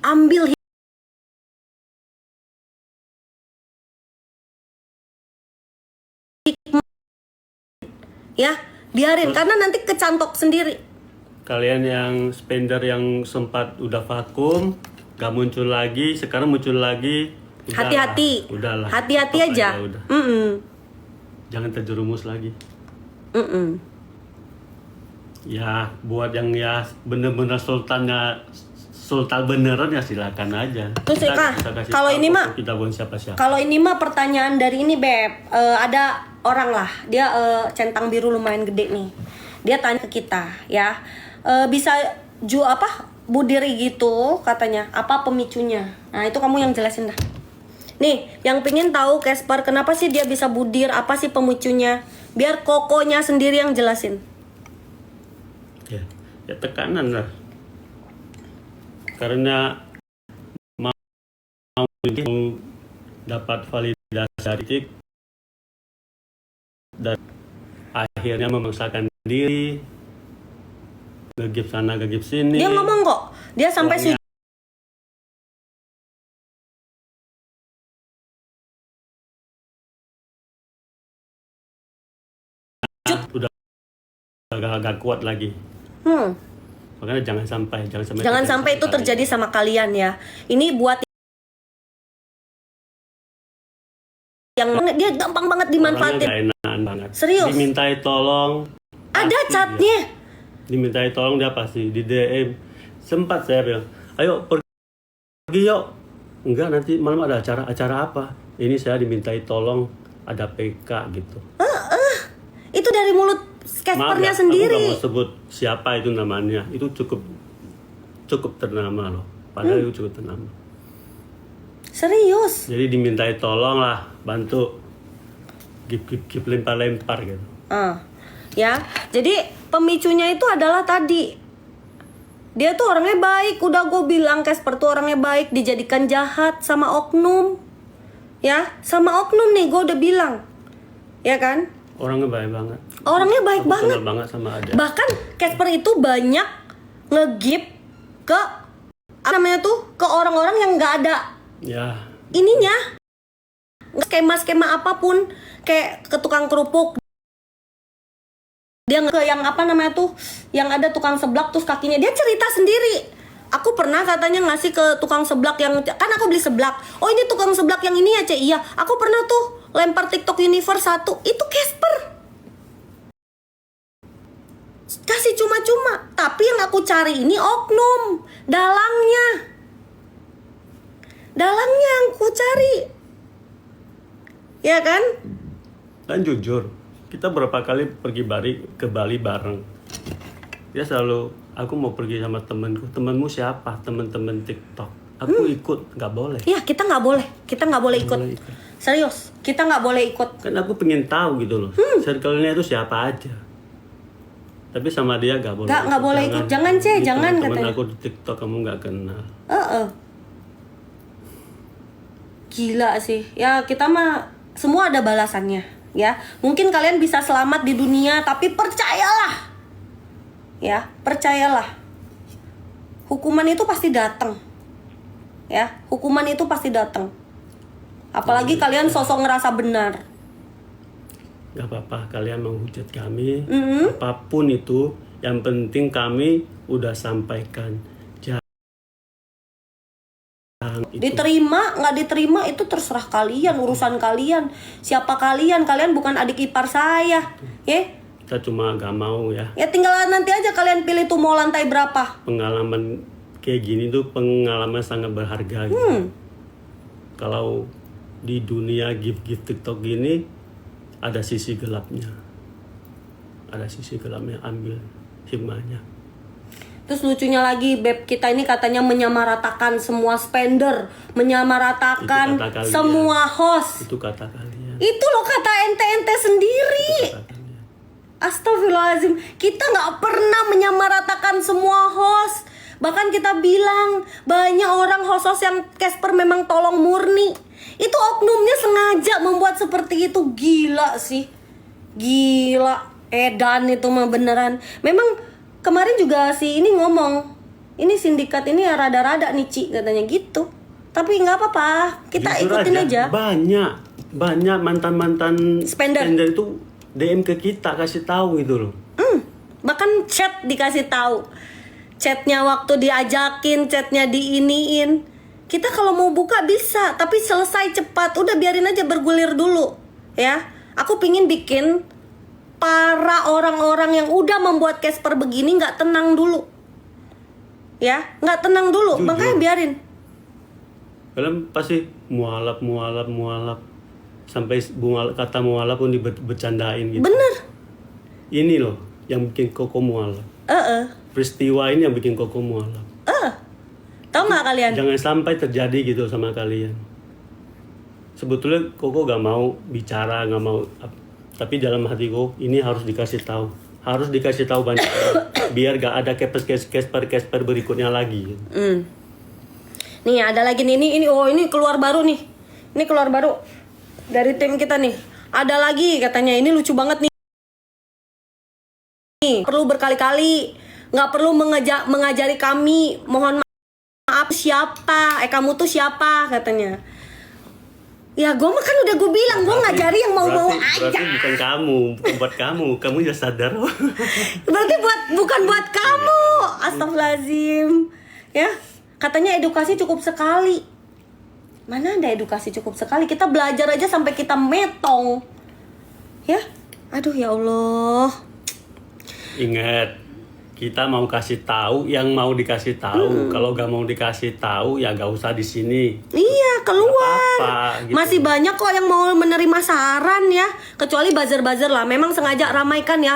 ambil hikmah ya, biarin karena nanti kecantok sendiri. Kalian yang spender yang sempat udah vakum, gak muncul lagi, sekarang muncul lagi. Hati-hati, udahlah. hati-hati aja. Udah. Jangan terjerumus lagi. Ya, buat yang ya bener-bener sultan beneran ya silakan aja. Terus kalau ini mah kita bukan siapa-siapa. Kalau ini mah pertanyaan dari ini Beb, ada orang lah, dia centang biru lumayan gede nih. Dia tanya ke kita ya, bisa budiri gitu katanya, apa pemicunya? Nah itu kamu yang jelasin dah. Nih, yang pingin tahu Casper kenapa sih dia bisa budir, apa sih pemicunya? Biar kokonya sendiri yang jelasin. Ya tekanan lah. Karena mau dapat validasi dari dan akhirnya memaksakan diri, ngegip sana ngegip sini. Dia ngomong kok, dia sampai sujud. Udah agak kuat lagi. Makanya jangan sampai itu terjadi sama kalian ya. Ini buat yang dia gampang banget dimanfaatin. Orangnya gak enakan banget. Serius? Dimintai tolong. Ada chatnya. Dimintai tolong dia pasti di DM. Sempat saya bilang, ayo pergi yuk. Enggak, nanti malam ada acara apa? Ini saya dimintai tolong, ada PK gitu. Itu dari mulut Caspernya sendiri. Aku gak mau sebut siapa itu namanya. Itu cukup ternama loh. Padahal itu cukup ternama. Serius. Jadi dimintai tolong lah, bantu. Gip lempar gitu. Ya, jadi pemicunya itu adalah tadi. Dia tuh orangnya baik. Udah gue bilang Casper tuh orangnya baik, dijadikan jahat sama oknum. Ya, sama oknum nih gue udah bilang. Ya kan? Orangnya baik banget. Orangnya baik banget. Banget sama Ada. Bahkan Casper itu banyak ngegip ke ke orang-orang yang nggak ada. Ya. Ininya skema apapun, kayak ke tukang kerupuk. Dia ke yang yang ada tukang seblak terus kakinya dia cerita sendiri. Aku pernah katanya ngasih ke tukang seblak yang kan aku beli seblak. Oh ini tukang seblak yang ini ya Cek. Iya, aku pernah tuh lempar TikTok Universe 1. Itu Casper. Kasih cuma-cuma. Tapi yang aku cari ini oknum, dalangnya yang aku cari. Ya kan? Dan jujur, kita berapa kali pergi ke Bali bareng. Dia selalu, aku mau pergi sama temenku. Temenmu siapa? Temen-temen TikTok. Aku ikut, nggak boleh. Iya, kita nggak boleh ikut. Serius, kita nggak boleh ikut. Kan aku pengen tahu gitu loh, circle-nya itu siapa aja. Tapi sama dia nggak boleh. Nggak boleh ikut. Jangan Cek, jangan temen katanya. aku di TikTok kamu nggak kenal. Gila sih. Ya kita mah semua ada balasannya. Ya, mungkin kalian bisa selamat di dunia, tapi percayalah. Ya, percayalah. Hukuman itu pasti datang. Ya, hukuman itu pasti datang. Apalagi kalian sosok ngerasa benar. Gak apa-apa, kalian menghujat kami. Apapun itu, yang penting kami udah sampaikan. Diterima, nggak diterima itu terserah kalian, urusan kalian. Siapa kalian? Kalian bukan adik ipar saya. Ya? Kita cuma gak mau ya. Ya tinggal nanti aja kalian pilih tuh mau lantai berapa. Pengalaman kayak gini tuh pengalaman sangat berharga gitu. Kalau di dunia gift TikTok gini ada sisi gelapnya. Ada sisi gelapnya, ambil hikmahnya. Terus lucunya lagi Beb kita ini katanya menyamaratakan semua spender, menyamaratakan semua host. Itu kata kalian. Itu loh kata ente sendiri. Astagfirullahaladzim, kita nggak pernah menyamaratakan semua host. Bahkan kita bilang banyak orang host yang Casper memang tolong murni. Itu oknumnya sengaja membuat seperti itu. Gila sih, gila. Edan itu mah beneran. Memang kemarin juga si ini ngomong, ini sindikat ini ya rada-rada nih Ci, katanya gitu. Tapi nggak apa-apa, kita Jujur ikutin aja. Banyak mantan Spender itu DM ke kita kasih tahu gitu loh. Bahkan chat dikasih tahu, chatnya waktu diajakin, chatnya diiniin. Kita kalau mau buka bisa, tapi selesai cepat. Udah biarin aja bergulir dulu, ya. Aku pingin bikin para orang-orang yang udah membuat Casper begini nggak tenang dulu, ya, nggak tenang dulu. Jujur. Makanya biarin. Kalian pasti mualaf sampai kata mualaf pun dibercandain gitu. Bener. Ini loh yang bikin Koko mualaf. Peristiwa ini yang bikin Koko mualaf. Tahu nggak kalian? Jangan sampai terjadi gitu sama kalian. Sebetulnya Koko gak mau bicara, gak mau, tapi dalam hatiku ini harus dikasih tahu. Harus dikasih tahu banyak biar gak ada Casper berikutnya lagi. Nih ada lagi nih, ini keluar baru nih. Ini keluar baru dari tim kita nih. Ada lagi katanya, ini lucu banget nih. Perlu berkali-kali, nggak perlu mengajari kami. Mohon maaf siapa? Kamu tuh siapa? Katanya. Ya gue mah kan udah gue bilang gue ngajari yang mau-mau aja. Berarti bukan kamu, bukan buat kamu ya sadar. Berarti bukan buat kamu. Astagfirullahaladzim. Ya, katanya edukasi cukup sekali. Mana ada edukasi cukup sekali? Kita belajar aja sampai kita metong. Ya, aduh ya Allah. Ingat, kita mau kasih tahu yang mau dikasih tahu. Kalau gak mau dikasih tahu ya gak usah di sini. Iya, keluar. Apa-apa, gitu. Masih banyak kok yang mau menerima saran ya. Kecuali buzzer-buzzer lah. Memang sengaja ramaikan ya.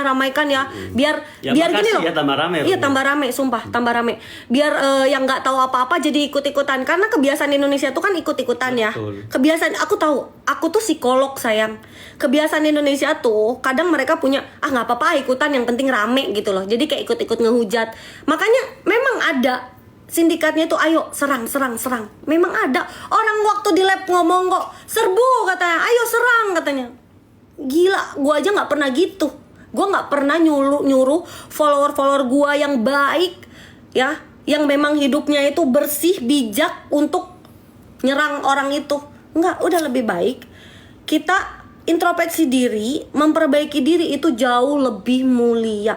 Biar Ya, biar gini makasih loh. ya, tambah rame. Iya, tambah rame, sumpah, tambah rame. Biar yang nggak tahu apa-apa jadi ikut-ikutan. Karena kebiasaan Indonesia tuh kan ikut-ikutan ya. Betul. Kebiasaan, aku tahu. Aku tuh psikolog sayang. Kebiasaan Indonesia tuh kadang mereka punya nggak apa-apa ikutan, yang penting rame gitu loh. Jadi kayak ikut-ikut ngehujat. Makanya memang ada sindikatnya itu, ayo serang. Memang ada. Orang waktu di lab ngomong kok, serbu katanya, ayo serang katanya. Gila, gua aja nggak pernah gitu. Gua nggak pernah nyuruh follower gua yang baik ya, yang memang hidupnya itu bersih, bijak untuk nyerang orang itu. Enggak, udah lebih baik kita introspeksi diri, memperbaiki diri, itu jauh lebih mulia.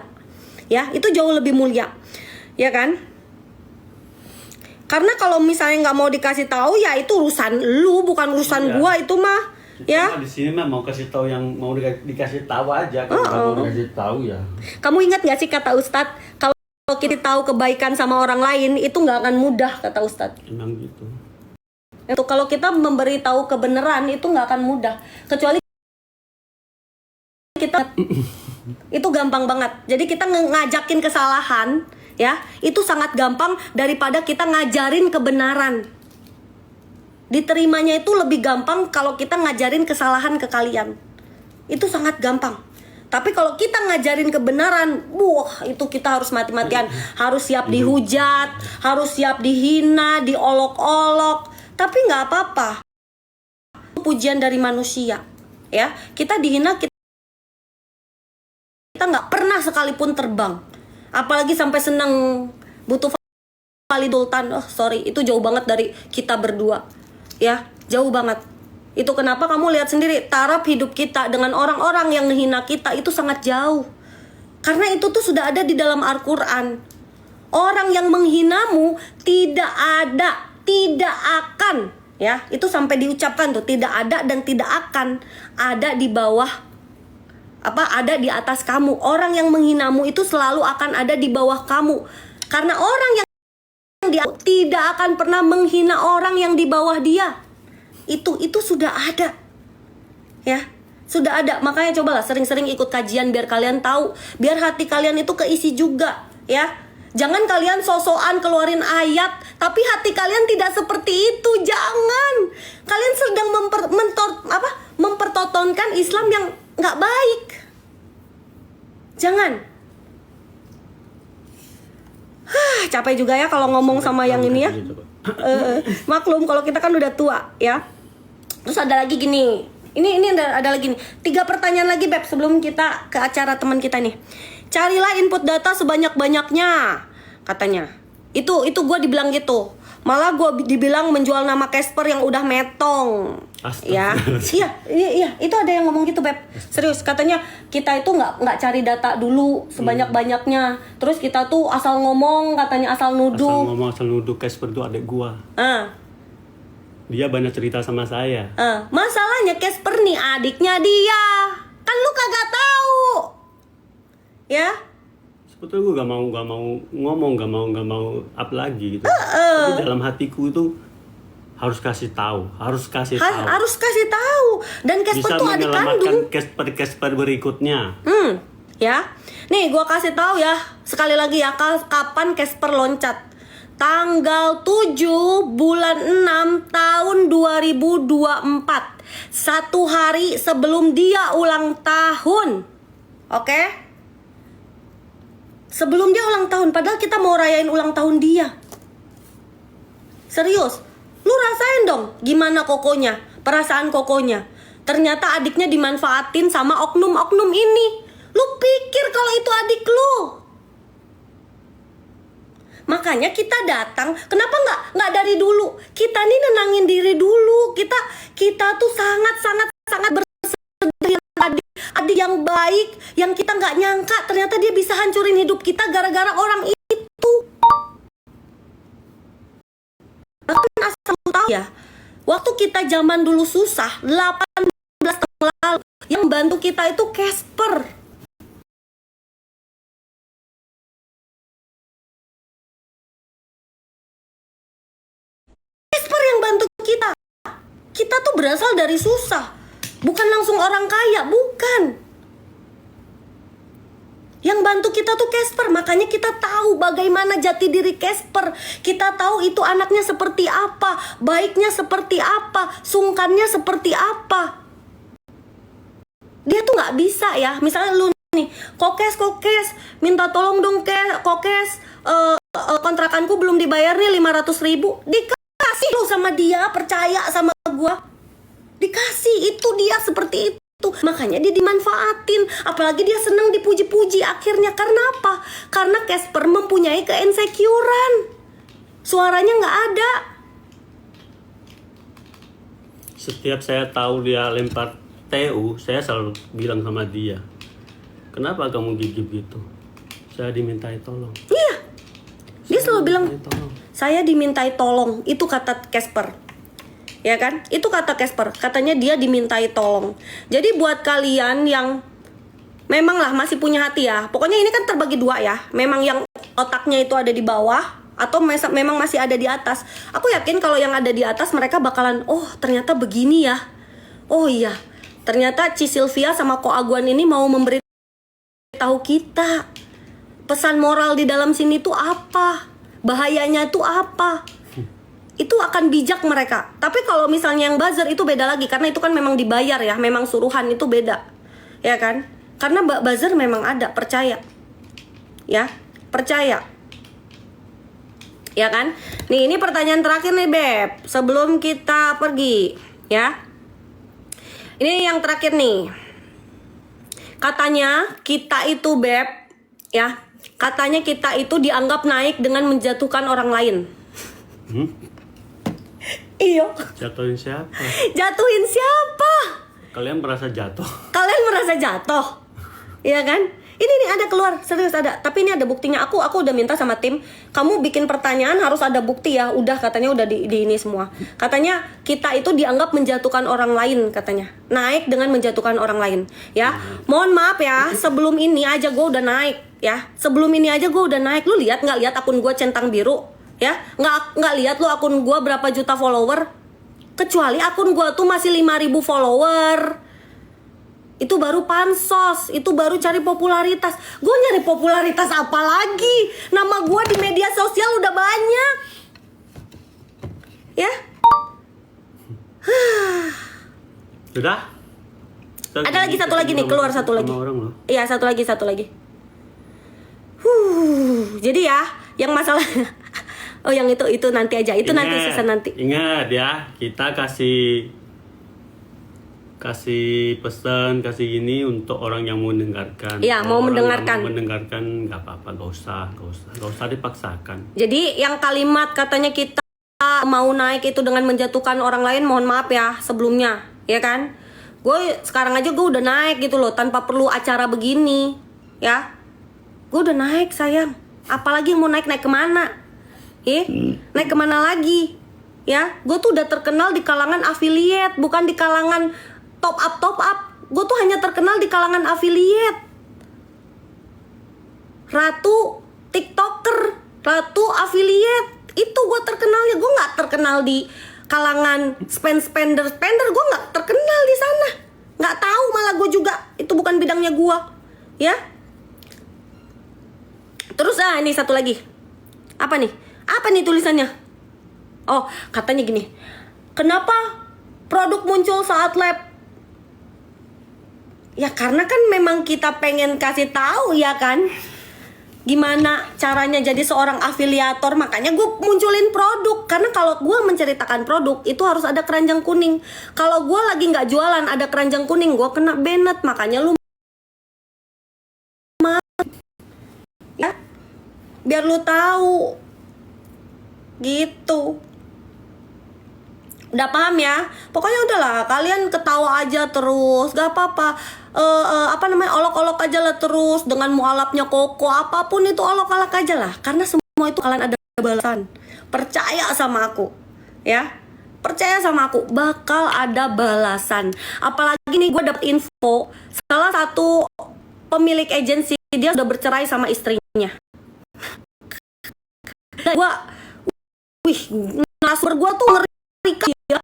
Ya, itu jauh lebih mulia. Ya kan? Karena kalau misalnya nggak mau dikasih tahu ya itu urusan lu, bukan urusan gua itu mah. Ya. Di sini mah mau kasih tahu yang mau dikasih tahu aja. Kalau mau dikasih tahu ya. Kamu ingat nggak sih kata Ustadz, kalau kita tahu kebaikan sama orang lain itu nggak akan mudah, kata Ustadz. Emang gitu. Itu kalau kita memberitahu kebenaran itu nggak akan mudah, kecuali kita itu gampang banget. Jadi kita ngajakin kesalahan ya, itu sangat gampang daripada kita ngajarin kebenaran. Diterimanya itu lebih gampang kalau kita ngajarin kesalahan ke kalian. Itu sangat gampang. Tapi kalau kita ngajarin kebenaran, itu kita harus mati-matian, harus siap dihujat, harus siap dihina, diolok-olok. Tapi nggak apa-apa. Pujian dari manusia, ya. Kita dihina, kita nggak pernah sekalipun terbang. Apalagi sampai senang butuh validultan. Itu jauh banget dari kita berdua, ya, jauh banget. Itu kenapa kamu lihat sendiri taraf hidup kita dengan orang-orang yang menghina kita itu sangat jauh. Karena itu tuh sudah ada di dalam Al-Quran. Orang yang menghinamu tidak ada, tidak akan, ya, itu sampai diucapkan tuh, tidak ada dan tidak akan ada di bawah, ada di atas kamu. Orang yang menghinamu itu selalu akan ada di bawah kamu. Karena orang yang tidak akan pernah menghina orang yang di bawah dia. Itu sudah ada, ya, sudah ada. Makanya cobalah sering-sering ikut kajian biar kalian tahu, biar hati kalian itu keisi juga, ya. Jangan kalian sosokan keluarin ayat tapi hati kalian tidak seperti itu. Jangan. Kalian sedang mempertontonkan Islam yang nggak baik. Jangan. Capek juga ya kalau ngomong sama yang ini ya. Maklum kalau kita kan udah tua, ya. Terus ada lagi gini. Ini ada lagi nih. 3 pertanyaan lagi, Beb, sebelum kita ke acara teman kita nih. Carilah input data sebanyak-banyaknya, katanya. Itu gue dibilang gitu. Malah gue dibilang menjual nama Casper yang udah metong. Ya, iya, itu ada yang ngomong gitu, Beb. Serius, katanya kita itu nggak cari data dulu sebanyak-banyaknya. Terus kita tuh asal ngomong, katanya asal nuduh. Asal nuduh. Casper itu adik gua. Dia banyak cerita sama saya. Masalahnya Casper nih adiknya dia. Kan lu kagak tahu. Ya? Sebetulnya gue gak mau ngomong, gak mau up lagi gitu. Tapi dalam hatiku itu harus kasih tahu. Harus kasih tahu. Dan Casper tuh adik kandung. Bisa menyelamatkan Casper berikutnya. Ya. Nih gue kasih tahu ya. Sekali lagi ya, kapan Casper loncat. Tanggal 7 bulan 6 tahun 2024. 1 hari sebelum dia ulang tahun. Oke? Sebelum dia ulang tahun, padahal kita mau rayain ulang tahun dia. Serius, lu rasain dong gimana kokonya, perasaan kokonya. Ternyata adiknya dimanfaatin sama oknum-oknum ini. Lu pikir kalau itu adik lu? Makanya kita datang, kenapa nggak dari dulu? Kita nih nenangin diri dulu. Kita tuh sangat bersedia adik yang baik, yang kita nggak nyangka ternyata dia bisa hancurin hidup kita gara-gara orang itu. Bahkan asal tahu ya, waktu kita zaman dulu susah 18 tahun lalu, yang bantu kita itu Casper. Casper yang bantu kita. Kita tuh berasal dari susah. Bukan langsung orang kaya, bukan. Yang bantu kita tuh Casper, makanya kita tahu bagaimana jati diri Casper. Kita tahu itu anaknya seperti apa, baiknya seperti apa, sungkannya seperti apa. Dia tuh nggak bisa ya, misalnya lu nih, kokes, minta tolong dong kokes, kontrakanku belum dibayar nih 500.000. Dikasih lu sama dia, percaya sama gua. Dikasih, itu dia seperti itu. Makanya dia dimanfaatin. Apalagi dia senang dipuji-puji akhirnya. Karena apa? Karena Casper mempunyai keinsecurean. Suaranya nggak ada. Setiap saya tahu dia lempar TU, saya selalu bilang sama dia, kenapa kamu gigip gitu? Saya dimintai tolong. Iya. Dia selalu bilang, saya dimintai tolong. Itu kata Casper. Ya kan? Itu kata Casper. Katanya dia dimintai tolong. Jadi buat kalian yang memang lah masih punya hati ya. Pokoknya ini kan terbagi dua ya. Memang yang otaknya itu ada di bawah atau memang masih ada di atas. Aku yakin kalau yang ada di atas mereka bakalan, oh ternyata begini ya. Oh iya, ternyata Ci Sylvia sama Ko Aguan ini mau memberitahu kita pesan moral di dalam sini tuh apa, bahayanya tuh apa. Itu akan bijak mereka. Tapi kalau misalnya yang buzzer itu beda lagi, karena itu kan memang dibayar ya, memang suruhan, itu beda. Ya kan? Karena buzzer memang ada, percaya. Ya, percaya. Ya kan? Nih, ini pertanyaan terakhir nih, Beb. Sebelum kita pergi, ya. Ini yang terakhir nih. Katanya kita itu, Beb, ya. Katanya kita itu dianggap naik dengan menjatuhkan orang lain. Iya. Jatuhin siapa? Jatuhin siapa? Kalian merasa jatuh? Kalian merasa jatuh? Iya kan? Ini nih ada keluar, serius ada. Tapi ini ada buktinya. Aku udah minta sama tim, kamu bikin pertanyaan harus ada bukti ya. Udah, katanya udah di ini semua. Katanya kita itu dianggap menjatuhkan orang lain, katanya. Naik dengan menjatuhkan orang lain, ya. Mohon maaf ya, sebelum ini aja gue udah naik, ya. Sebelum ini aja gue udah naik. Lu lihat nggak? Lihat akun gue centang biru, ya. Nggak lihat lu akun gue berapa juta follower? Kecuali akun gue tuh masih 5.000 follower. Itu baru pansos, itu baru cari popularitas. Gue nyari popularitas apa lagi? Nama gue di media sosial udah banyak. Ya? Sudah? Ada lagi satu lagi nih, keluar satu lagi. Iya, satu lagi. Jadi ya, yang masalah oh yang itu nanti aja. Itu ingat, nanti sisa nanti. Ingat ya, kita kasih kasih pesan, kasih ini untuk orang yang mau mendengarkan. Iya, Kalau mau orang mendengarkan. yang mau mendengarkan nggak apa-apa, nggak usah dipaksakan. Jadi yang kalimat katanya kita mau naik itu dengan menjatuhkan orang lain, mohon maaf ya sebelumnya, ya kan? Gue sekarang aja gue udah naik gitu loh, tanpa perlu acara begini, ya. Gue udah naik sayang, apalagi yang mau naik kemana? Naik kemana lagi? Ya, gue tuh udah terkenal di kalangan affiliate, bukan di kalangan top up. Gue tuh hanya terkenal di kalangan affiliate. Ratu TikToker, Ratu affiliate. Itu gue terkenalnya. Gue nggak terkenal di kalangan spender. Gue nggak terkenal di sana. Nggak tahu malah gue juga. Itu bukan bidangnya gue, ya. Terus ini satu lagi. Apa nih tulisannya? Oh, katanya gini. Kenapa produk muncul saat lab? Ya karena kan memang kita pengen kasih tahu ya kan, gimana caranya jadi seorang afiliator. Makanya gue munculin produk. Karena kalau gue menceritakan produk itu harus ada keranjang kuning. Kalau gue lagi nggak jualan ada keranjang kuning, gue kena banned. Makanya lu ya, biar lu tahu gitu. Udah paham ya? Pokoknya udahlah, kalian ketawa aja terus, gak apa-apa. Olok-olok aja lah terus dengan mualafnya Koko, apapun itu olok-olok aja lah. Karena semua itu kalian ada balasan. Percaya sama aku, ya. Percaya sama aku, bakal ada balasan. Apalagi nih gue dapet info, salah satu pemilik agensi dia sudah bercerai sama istrinya. Narasumber gue tuh ngeri ya.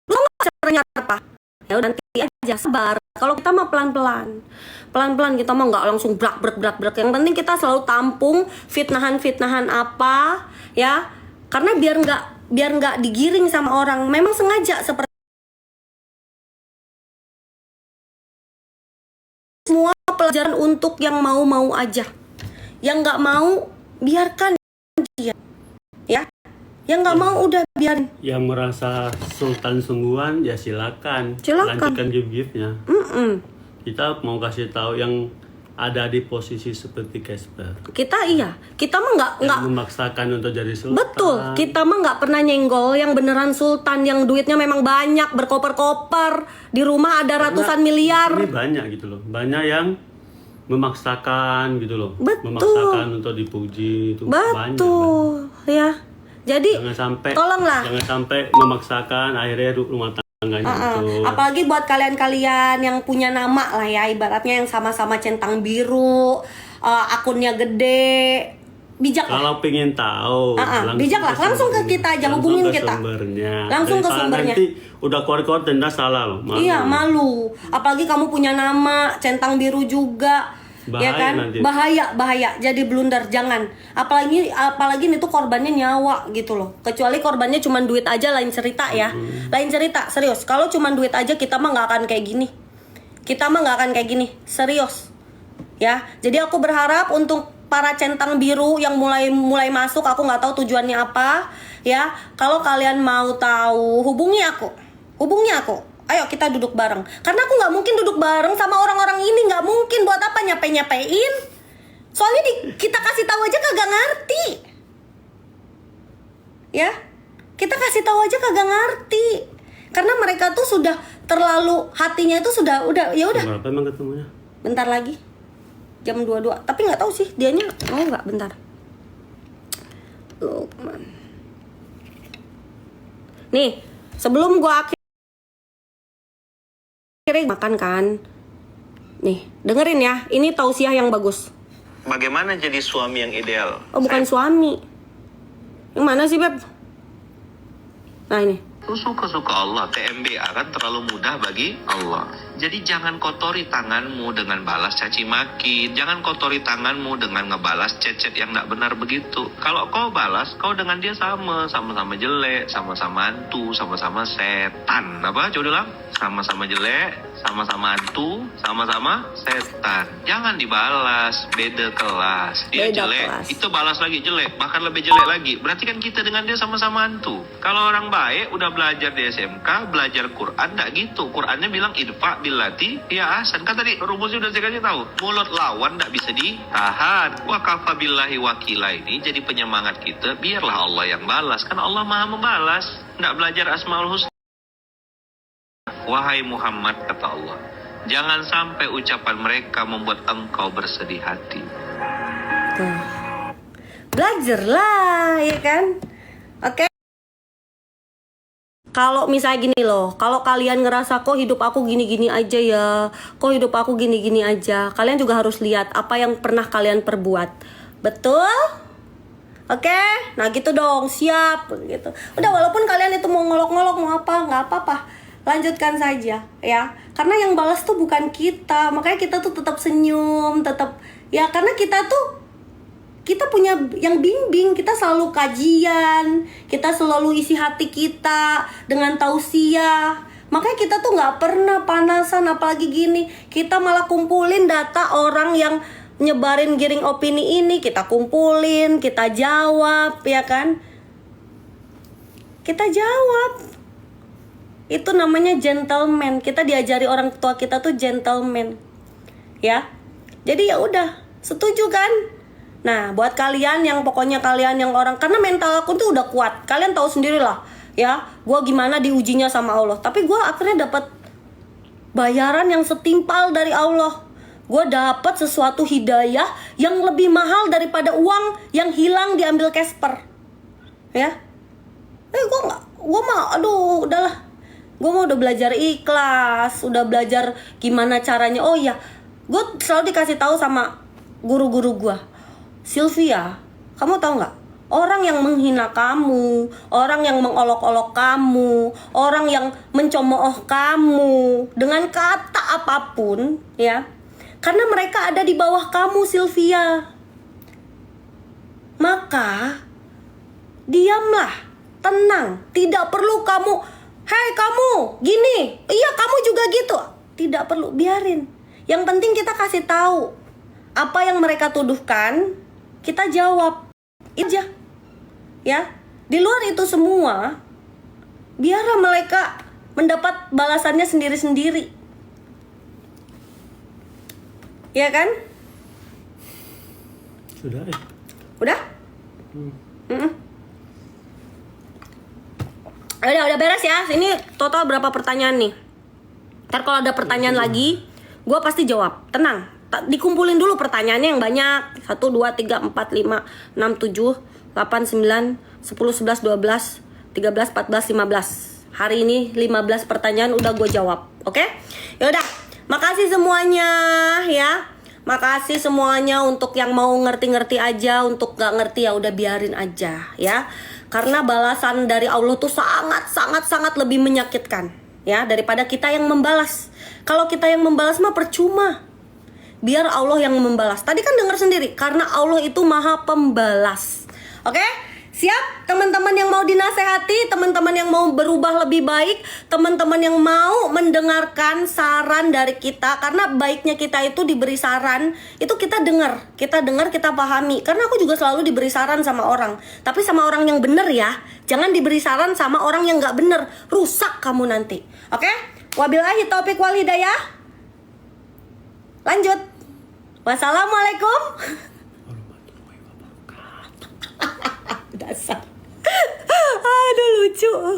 Lu gak caranya apa? Ya udah nanti aja, sabar. Kalau kita mah pelan-pelan kita mah nggak langsung brak. Yang penting kita selalu tampung fitnahan apa, ya. Karena biar nggak digiring sama orang. Memang sengaja seperti semua pelajaran untuk yang mau aja. Yang nggak mau biarkan dia, ya. Yang nggak mau udah biarin. Yang merasa sultan sungguhan ya silakan. Lanjutkan gift-giftnya. Kita mau kasih tahu yang ada di posisi seperti Casper. Kita mah nggak memaksakan untuk jadi sultan. Betul, kita mah nggak pernah nyenggol yang beneran sultan, yang duitnya memang banyak, berkoper-koper, di rumah ada ratusan miliar. Ini banyak gitu loh, banyak yang memaksakan gitu loh. Betul. Memaksakan untuk dipuji itu banyak. Betul, ya. Jadi tolonglah. Jangan sampai memaksakan akhirnya rumah tangganya itu. Apalagi buat kalian-kalian yang punya nama lah ya, ibaratnya yang sama-sama centang biru, akunnya gede, bijak. Kalau pengen tahu, bijak lah, langsung ke kita aja, hubungin kita. Langsung ke sumbernya. Nanti udah keluar tenda salah loh. Malu. Iya, malu. Apalagi kamu punya nama centang biru juga. Bahaya ya kan? Nanti. Bahaya. Jadi blunder, jangan. Apalagi ini tuh korbannya nyawa gitu loh. Kecuali korbannya cuma duit aja, lain cerita ya. Lain cerita, serius. Kalau cuma duit aja kita mah nggak akan kayak gini. Serius. Ya. Jadi aku berharap untuk para centang biru yang mulai masuk, aku nggak tahu tujuannya apa, ya. Kalau kalian mau tahu, hubungi aku. Ayo kita duduk bareng. Karena aku nggak mungkin duduk bareng sama orang-orang ini, nggak mungkin. Buat apa nyapain? Soalnya kita kasih tahu aja kagak ngerti, ya. Kita kasih tahu aja kagak ngerti. Karena mereka tuh sudah terlalu, hatinya itu sudah ya udah. Berapa emang ketemunya? Bentar lagi, jam 22. Tapi nggak tahu sih dianya mau nggak, bentar. Lukman. Nih, sebelum gua makan kan. Nih, dengerin ya. Ini tausiah yang bagus. Bagaimana jadi suami yang ideal? Oh, bukan suami. Yang mana sih, Beb? Nah, ini. Suka-suka Allah. TMBA kan terlalu mudah bagi Allah. Jadi jangan kotori tanganmu dengan balas caci maki. Jangan kotori tanganmu dengan ngebalas chat-chat yang tidak benar begitu. Kalau kau balas, kau dengan dia sama-sama jelek, sama-sama hantu, sama-sama setan. Apa? Coba ulang. Sama-sama jelek, sama-sama hantu, sama-sama setan. Jangan dibalas, beda kelas. Dia Beda jelek, kelas. itu balas lagi jelek, bahkan lebih jelek lagi. Berarti kan kita dengan dia sama-sama hantu. Kalau orang baik udah belajar di SMK, belajar Quran, enggak gitu. Qurannya bilang idfa billati ya ahsan. Kan tadi rumusnya udah saya kasih tahu. Mulut lawan enggak bisa ditahan. Wa kafa billahi wakila ini jadi penyemangat kita, biarlah Allah yang balas. Kan Allah Maha membalas. Enggak belajar Asmaul Husna. Wahai Muhammad, kata Allah, jangan sampai ucapan mereka membuat engkau bersedih hati. Tuh. Belajarlah, ya kan? Oke. Kalau misalnya gini loh, kalau kalian ngerasa kok hidup aku gini-gini aja ya, kok hidup aku gini-gini aja, kalian juga harus lihat apa yang pernah kalian perbuat. Betul? Oke? Nah gitu dong, siap gitu. Udah, walaupun kalian itu mau ngolok-ngolok, mau apa, nggak apa-apa, lanjutkan saja ya. Karena yang balas tuh bukan kita, makanya kita tuh tetap senyum, tetap ya, karena kita punya yang bimbing, kita selalu kajian, kita selalu isi hati kita dengan tausiah. Makanya kita tuh nggak pernah panasan, apalagi gini. Kita malah kumpulin data orang yang nyebarin giring opini ini, kita kumpulin, kita jawab, ya kan? Kita jawab. Itu namanya gentleman. Kita diajari orang tua kita tuh gentleman. Ya. Jadi ya udah, setuju kan? Nah, buat kalian yang pokoknya kalian yang orang, karena mental aku tuh udah kuat. Kalian tahu sendiri lah, ya. Gua gimana diujinya sama Allah. Tapi gua akhirnya dapat bayaran yang setimpal dari Allah. Gua dapat sesuatu hidayah yang lebih mahal daripada uang yang hilang diambil Casper. Ya. Gua mah aduh, udahlah. Gue mau udah belajar ikhlas, udah belajar gimana caranya. Oh iya, gue selalu dikasih tahu sama guru-guru gue, Sylvia, kamu tahu nggak? Orang yang menghina kamu, orang yang mengolok-olok kamu, orang yang mencemooh kamu dengan kata apapun, ya, karena mereka ada di bawah kamu, Sylvia. Maka diamlah, tenang, tidak perlu kamu. Hei kamu, gini, iya kamu juga gitu. Tidak perlu, biarin. Yang penting kita kasih tahu apa yang mereka tuduhkan, kita jawab. Itu aja. Ya. Di luar itu semua, biarlah mereka mendapat balasannya sendiri-sendiri. Ya kan? Sudah ya? Udah? Udah beres ya. Ini total berapa pertanyaan nih? Ntar kalau ada pertanyaan lagi, gue pasti jawab. Tenang, dikumpulin dulu pertanyaannya yang banyak. 1, 2, 3, 4, 5, 6, 7, 8, 9, 10, 11, 12, 13, 14, 15. Hari ini 15 pertanyaan udah gue jawab. Oke? Yaudah, makasih semuanya ya. Makasih semuanya untuk yang mau ngerti-ngerti aja. Untuk gak ngerti ya udah biarin aja ya. Karena balasan dari Allah tuh sangat lebih menyakitkan ya daripada kita yang membalas. Kalau kita yang membalas mah percuma. Biar Allah yang membalas. Tadi kan dengar sendiri, karena Allah itu Maha Pembalas. Oke? Siap? Teman-teman yang mau dinasehati, teman-teman yang mau berubah lebih baik, teman-teman yang mau mendengarkan saran dari kita. Karena baiknya kita itu diberi saran, itu kita dengar, kita pahami. Karena aku juga selalu diberi saran sama orang, tapi sama orang yang benar ya. Jangan diberi saran sama orang yang gak benar, rusak kamu nanti. Oke? Wabillahi taufiq wal hidayah. Lanjut. Wassalamualaikum. Dasar. Aduh lucu.